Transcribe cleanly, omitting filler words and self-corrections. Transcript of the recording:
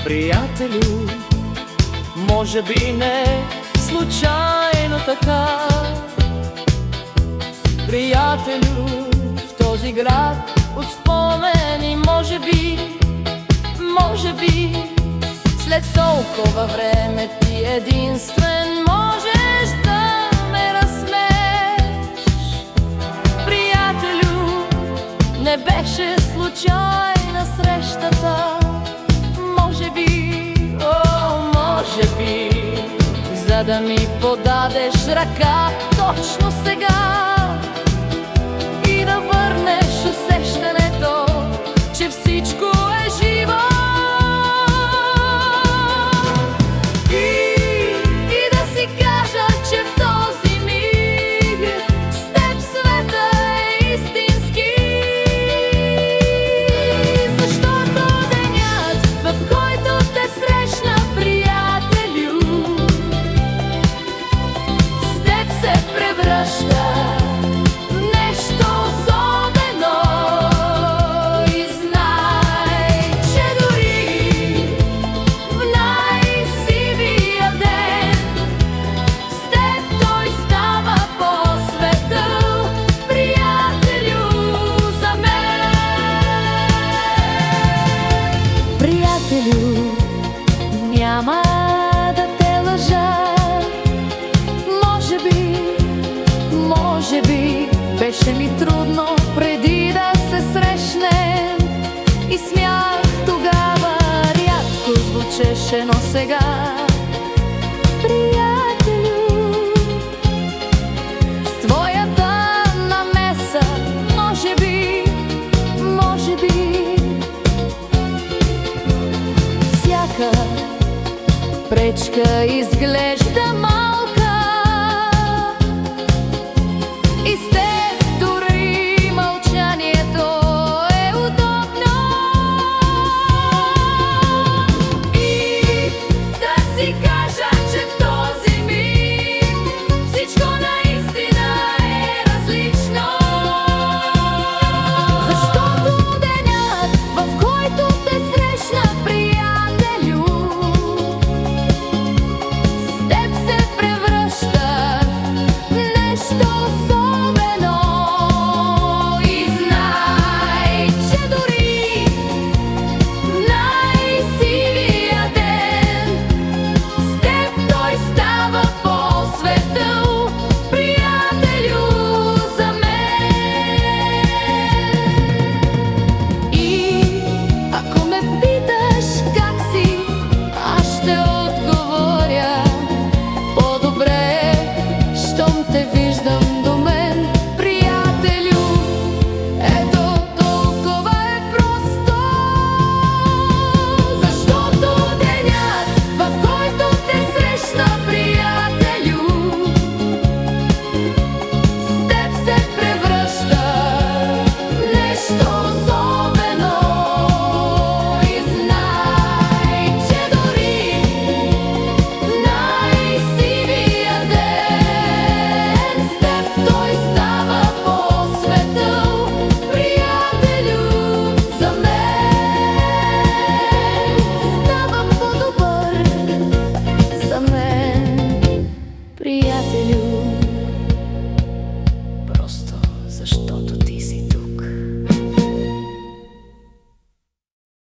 Приятелю, може би не случайно така. Приятелю, в този град от спомени, може би, след толкова време ти единствен можеш да ме разсмееш. Приятелю, не беше случайна срещата, може би, за да ми подадеш ръка точно сега и да върнеш усещането, че всичко е живо. И да си кажа, че в този миг с теб света е истински, защото денят, в който те срещна, приятелю, с теб се превръща в нещо особено. И знай, че дори в най-сивия ден с теб той става по-светъл, приятелю, за мен. Приятелю, няма да те лъжа, може би беше ми трудно преди да се срещнем и смях тогава рядко звучеше, но сега, приятелю, с твоята намеса, може би, всяка пречка изглежда